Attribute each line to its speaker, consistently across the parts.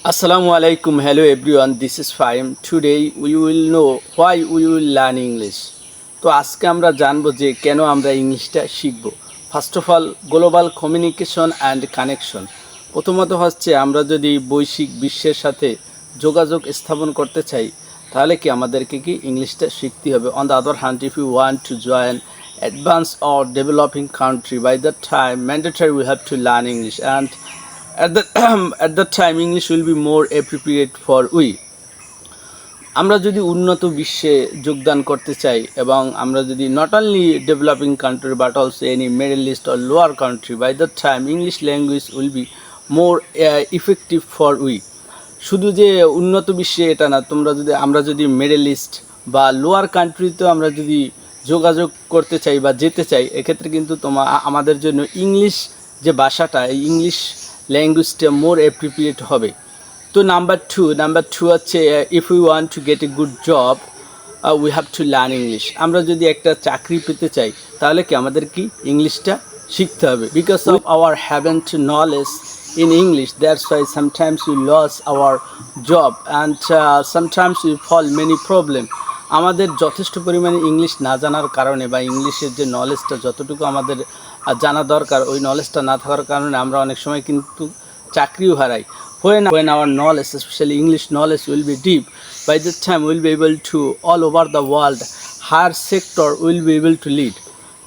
Speaker 1: Assalamu alaikum. Hello everyone. This is Fahim. Today we will know why we will learn English. তো আজকে আমরা জানবো যে কেন আমরা ইংলিশটা শিখব। First of all global communication and connection. প্রথমত হচ্ছে আমরা যদি বৈশ্বিক বিশ্বের সাথে যোগাযোগ স্থাপন করতে চাই তাহলে কি আমাদেরকে কি ইংলিশটা শিখতে হবে। On the other hand, if you want to join advance or developing country, by that time mandatory we have to learn English and at that time English will be more appropriate for we. আমরা যদি উন্নত বিশ্বে যোগদান করতে চাই এবং আমরা যদি not only developing country but also any Middle East or lower country, by that time English language will be more effective for we. শুধু যে উন্নত বিশ্বে এটা না, আমরা যদি মিডল ইস্ট বা লোয়ার কান্ট্রিতেও আমরা যদি যোগাযোগ করতে চাই বা যেতে চাই, এক্ষেত্রে কিন্তু আমাদের জন্য ইংলিশ যে ভাষাটা, এই ইংলিশ ল্যাঙ্গুয়েজটা মোর অ্যাপ্রোপ্রিয়েট হবে। তো নাম্বার টু হচ্ছে if you want to get a good job we have to learn English. আমরা যদি একটা চাকরি পেতে চাই তাহলে কি আমাদের কি ইংলিশটা শিখতে হবে। Because of our haven't knowledge in English, that's why sometimes we lose our job and sometimes we fall many problem. আমাদের যথেষ্ট পরিমাণে ইংলিশ না জানার কারণে বা ইংলিশের যে নলেজটা যতটুকু আমাদের জানা দরকার, ওই নলেজটা না থাকার কারণে আমরা অনেক সময় কিন্তু চাকরিও হারাই। when our knowledge, especially English knowledge, will be deep, by that time we will be able to all over the world higher sector will be able to lead.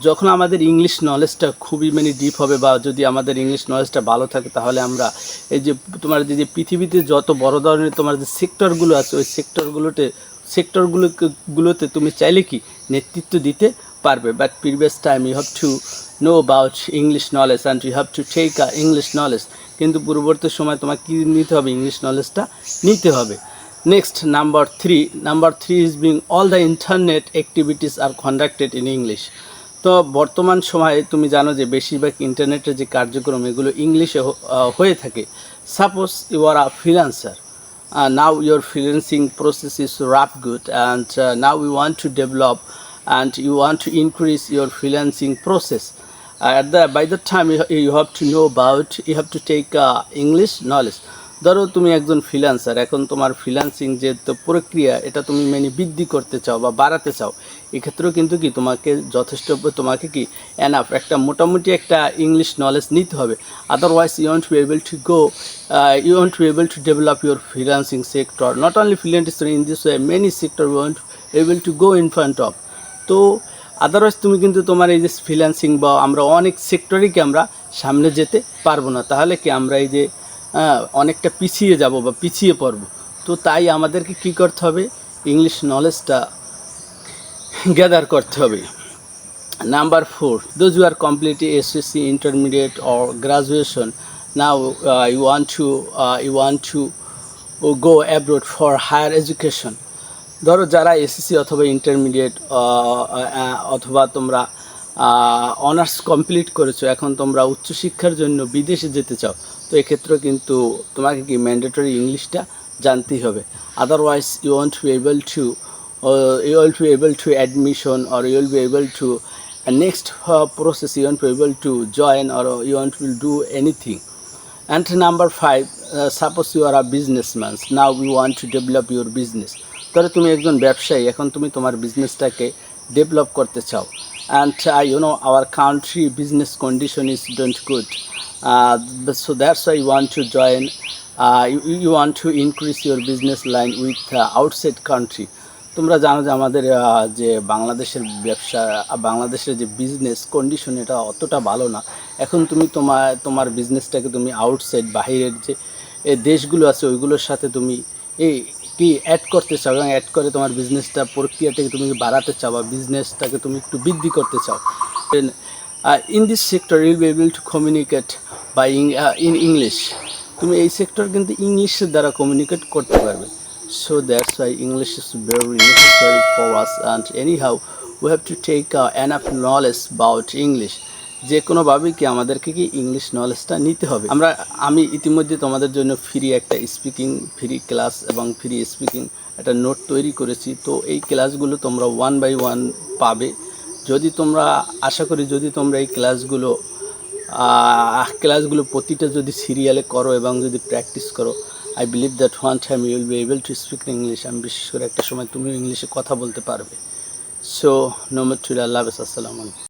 Speaker 1: যখন আমাদের ইংলিশ নলেজটা খুবই ডিপ হবে বা যদি আমাদের ইংলিশ নলেজটা ভালো থাকে, তাহলে আমরা এই যে তোমার যে পৃথিবীতে যত বড় ধরনের তোমার যে সেক্টরগুলো আছে, ওই সেক্টরগুলোতে তুমি চাইলে কি নেতৃত্ব দিতে পারবে। But previous time you have to know about English knowledge and you have to take English knowledge. কিন্তু পূর্ববর্তী সময় তোমাকে কী নিতে হবে? ইংলিশ নলেজটা নিতে হবে। Next number three is being all the internet activities are conducted in English. তো বর্তমান সময়ে তুমি জানো যে বেশিরভাগ ইন্টারনেটের যে কার্যক্রম এগুলো ইংলিশে হয়ে থাকে। Suppose you are a freelancer, now your freelancing process is rough good and now you want to develop and you want to increase your freelancing process. By the time you have to know about, you have to take English knowledge. ধরো তুমি একজন freelancer, এখন তোমার freelancing যে প্রক্রিয়া এটা তুমি বৃদ্ধি করতে চাও বা বাড়াতে চাও, এক্ষেত্রেও কিন্তু কি তোমাকে কি এনাফ একটা মোটামুটি একটা ইংলিশ নলেজ নিতে হবে। Otherwise you won't be able to develop your freelancing sector, not only freelancing, in this way many sector you won't able to go in front of. তো আদারওয়াইজ তুমি কিন্তু তোমার এই যে ফ্রিল্যান্সিং বা আমরা অনেক সেক্টরেই কি আমরা সামনে যেতে পারবো না, তাহলে কি আমরা এই যে অনেকটা পিছিয়ে যাব বা পিছিয়ে পড়ব। তো তাই আমাদেরকে কি করতে হবে? ইংলিশ নলেজটা গ্যাদার করতে হবে। Number 4, those who are completing SSC, intermediate or graduation, now you want to go abroad for higher education. ধরো যারা এসএসসি অথবা ইন্টারমিডিয়েট অথবা তোমরা অনার্স কমপ্লিট করেছো, এখন তোমরা উচ্চশিক্ষার জন্য বিদেশে যেতে চাও, তো এক্ষেত্রে কিন্তু তোমাকে কি ম্যান্ডেটরি ইংলিশটা জানতেই হবে। Otherwise you won't be able to admission or you will be able to next process, you won't be able to join or you won't will do anything. And number 5, suppose you are a businessman, now you want to develop your business. ধরো তুমি একজন ব্যবসায়ী, এখন তুমি তোমার বিজনেসটাকে develop করতে চাও, and our country business condition is don't good, so that's why you want to join, you want to increase your business line with outside country. তোমরা জানো যে আমাদের যে বাংলাদেশের যে বিজনেস কন্ডিশন এটা অতটা ভালো না। এখন তুমি তোমার বিজনেসটাকে তুমি আউটসাইড বাহিরের যে দেশগুলো আছে ওইগুলোর সাথে তুমি কি অ্যাড করতে চাও এবং অ্যাড করে তোমার বিজনেসটা প্রক্রিয়াটাকে তুমি বাড়াতে চাও বা বিজনেসটাকে তুমি একটু বৃদ্ধি করতে চাও। In this sector you will be able to communicate by in English. তুমি এই সেক্টর কিন্তু ইংলিশের দ্বারা কমিউনিকেট করতে পারবে। So that's why English is very necessary for us, and anyhow we have to take enough knowledge about English. যে কোনোভাবেই কি আমাদেরকে কি ইংলিশ নলেজটা নিতে হবে। আমি ইতিমধ্যে তোমাদের জন্য ফ্রি ক্লাস এবং ফ্রি স্পিকিং একটা নোট তৈরি করেছি। তো এই ক্লাসগুলো তোমরা 1 by 1 পাবে। আশা করি যদি তোমরা এই ক্লাসগুলো প্রতিটা যদি সিরিয়ালে করো এবং যদি প্র্যাকটিস করো, I believe that one time you will be able to speak English. আমি বিশেষ করে একটা সময় তুমিও ইংলিশে কথা বলতে পারবে। সো নো মোর টু আল্লাহ হাফেজ, আসসালামু আলাইকুম।